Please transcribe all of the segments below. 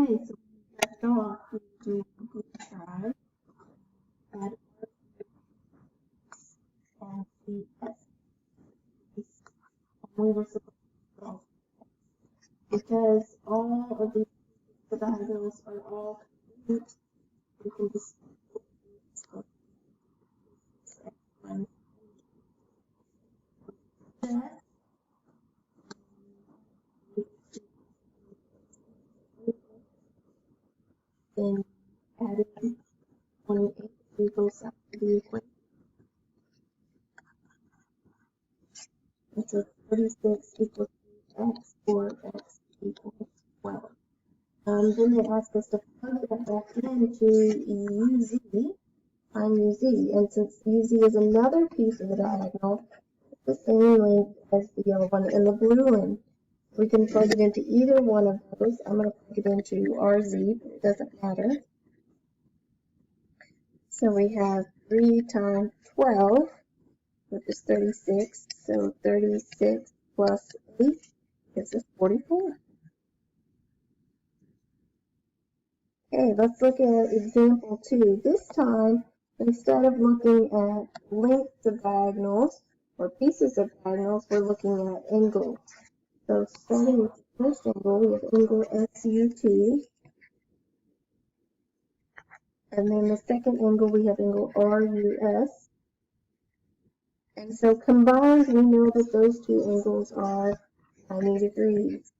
Okay, so left off, we do try add and CS. And we were supposed to solve because all of these diagonals are all complete. We can just then adding 28 equals up to the equation. And so 36 equals x, or x equals 12. Then they ask us to plug that back into UZ, find UZ, and since UZ is another piece of the diagonal, it's the same length as the yellow one and the blue one. We can plug it into either one of those. I'm going to plug it into RZ, but it doesn't matter. So we have 3 times 12, which is 36. So 36 plus 8 gives us 44. Okay, let's look at example 2. This time, instead of looking at lengths of diagonals or pieces of diagonals, we're looking at angles. So starting with the first angle, we have angle SUT. And then the second angle, we have angle RUS. And so combined, we know that those two angles are 90 degrees.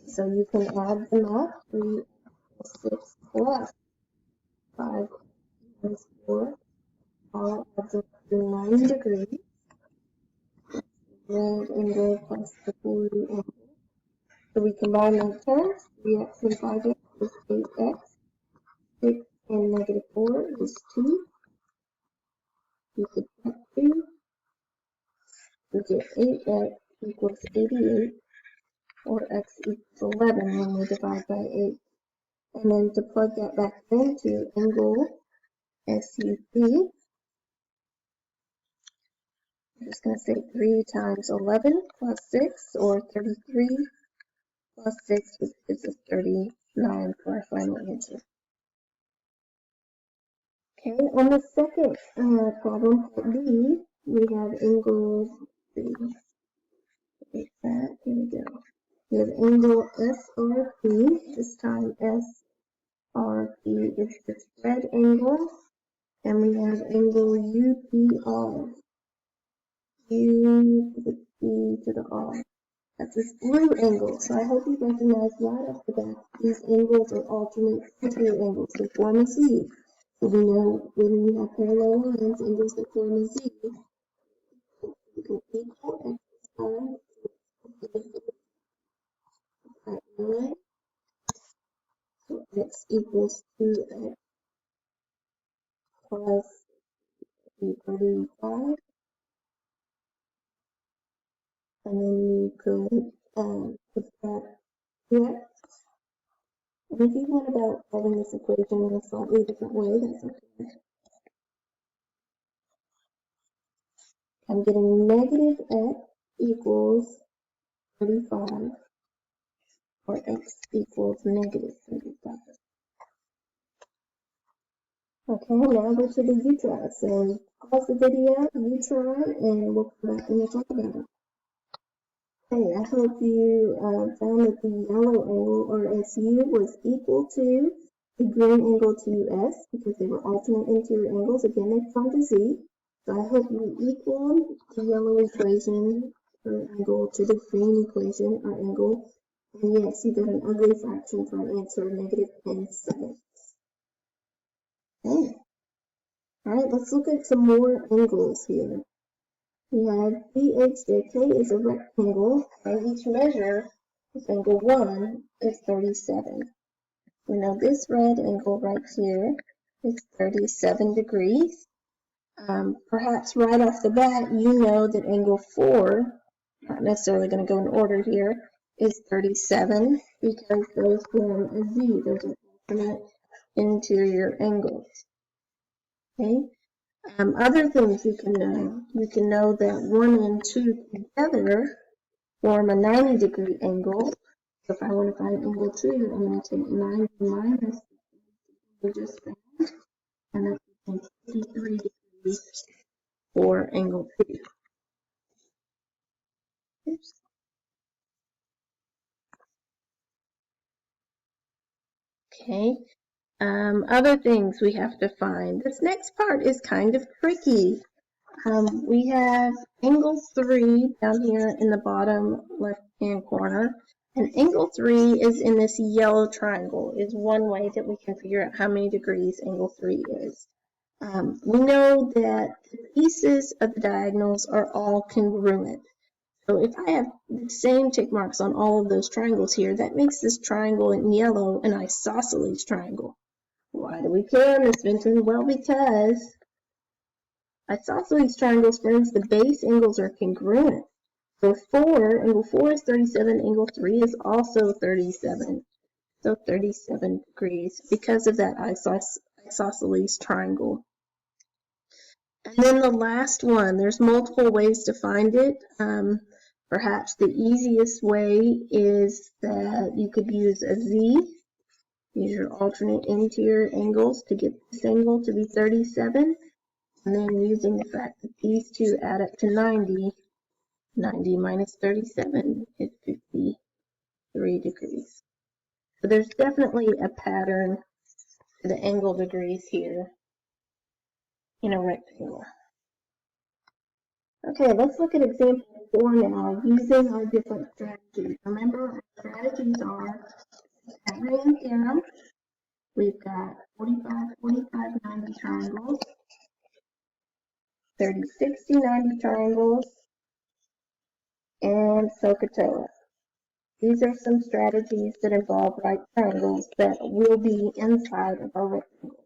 So you can add them up. 3 plus 6 plus 5 times 4 all adds up to 90 degrees. Red angle plus the blue angle. So we combine those terms. 3x and 5x is 8x. 6 and negative 4 is 2. We subtract 2. We get 8x equals 88, or x equals 11 when we divide by 8. And then to plug that back into angle SUT, I'm just going to say 3 times 11 plus 6, or 33 plus 6, which gives us 39 for our final answer. Okay, on the second problem, part B, we have angles, here we go. We have angle SRP, this time SRP is this red angle, and we have angle UPR, U to the P to the R. That's this blue angle, so I hope you recognize right off the bat these angles are alternate superior angles, they form a Z. So we know when we have parallel lines, angles that form a Z, we can equal x times at 9. So x equals 2x plus 35. And then you could subtract 2x. And if you went about solving this equation in a slightly different way, that's okay. I'm getting negative x equals 35, or x equals negative 35. Okay, now go to the U try. So pause the video, you try, and we'll come back and we'll talk about it. Okay, I hope you found that the yellow angle, or SU, was equal to the green angle to US, because they were alternate interior angles. Again, they formed a Z. So I hope you equal the yellow equation, or angle, to the green equation, or angle. And yes, you got an ugly fraction for an answer, negative 10/7. Okay. Alright, let's look at some more angles here. We have BHJK is a rectangle, and each measure of angle 1 is 37. We know this red angle right here is 37 degrees. Perhaps right off the bat, you know that angle 4, not necessarily going to go in order here, is 37 because those form a Z. Those are alternate interior angles. Okay. Other things you can know that 1 and 2 together form a 90-degree angle, So if I want to find angle 2, I'm going to take 90 minus we just found, and that's 53 degrees for angle 2. Oops. Okay. Other things we have to find. This next part is kind of tricky. We have angle 3 down here in the bottom left-hand corner. And angle 3 is in this yellow triangle, is one way that we can figure out how many degrees angle 3 is. We know that the pieces of the diagonals are all congruent. So if I have the same tick marks on all of those triangles here, that makes this triangle in yellow an isosceles triangle. Why do we care, Ms. Vinton? Well, because isosceles triangles, friends, the base angles are congruent. So angle 4 is 37, angle 3 is also 37. So 37 degrees because of that isosceles triangle. And then the last one, there's multiple ways to find it. Perhaps the easiest way is that you could use a z, use your alternate interior angles to get this angle to be 37. And then using the fact that these two add up to 90, 90 minus 37 is 53 degrees. So there's definitely a pattern to the angle degrees here in a rectangle. Okay, let's look at example 4 now, using our different strategies. Remember, our strategies are Pythagorean theorem. We've got 45, 45, 90 triangles, 30, 60, 90 triangles, and SOHCAHTOA. These are some strategies that involve right triangles that will be inside of our rectangle.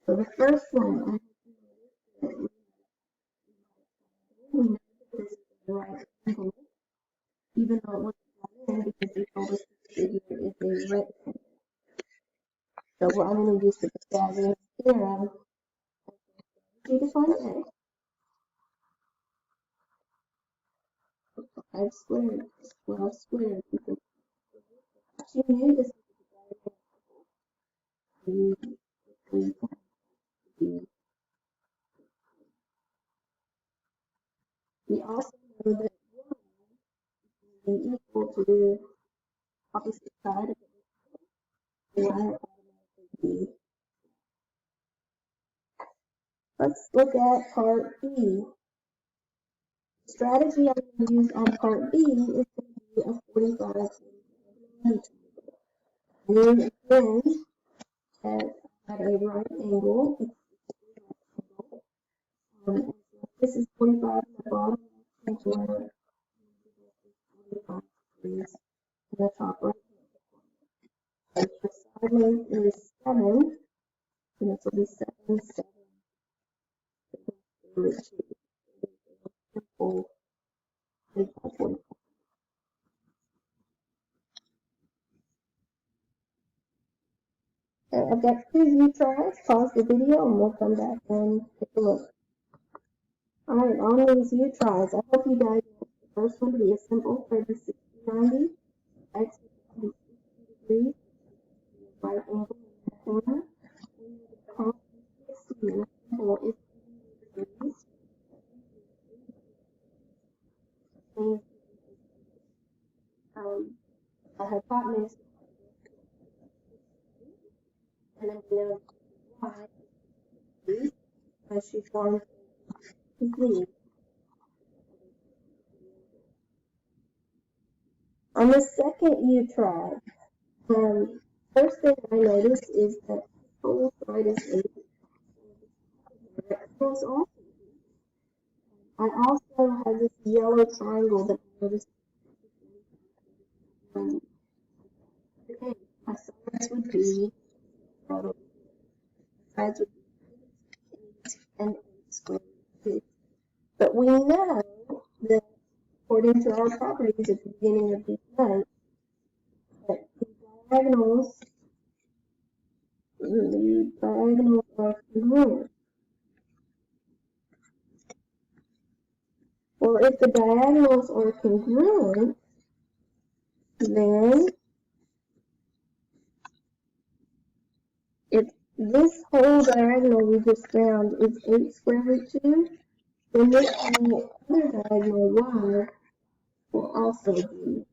So the first one, we know that this is the right angle, even though it wasn't in because they told us this figure is a rectangle. So I'm going to use the Pythagorean theorem to define it. 5 squared is 12 squared because you knew this was we also know that 1 is equal to the opposite side of the 1 automatically. Let's look at part B. The strategy I'm going to use on part B is to be a 45 and again at a right angle. This is 45 on the bottom and corner, 45 degrees in the top right. So the side length is 7, and this will be 7, 7. Simple. I've got 2 view tries. Pause the video and we'll come back and take a look. Alright, on these view tries, I hope you guys want the first one to be a simple 30, 60, 90. X will be 60 degrees. Right angle in the corner. Cos 60 is simple is 80 degrees. The hypotenuse and then we know y as she forms z. On the second U try, first thing I notice is that the whole side is 8. Also, I also have this yellow triangle that I noticed. Okay, my sides would be and 8 squared. But we know that according to our properties at the beginning of each night, that the diagonals are congruent. Well, if the diagonals are congruent, then this whole diagonal we just found is 8 square root 2, then this the other diagonal y will also be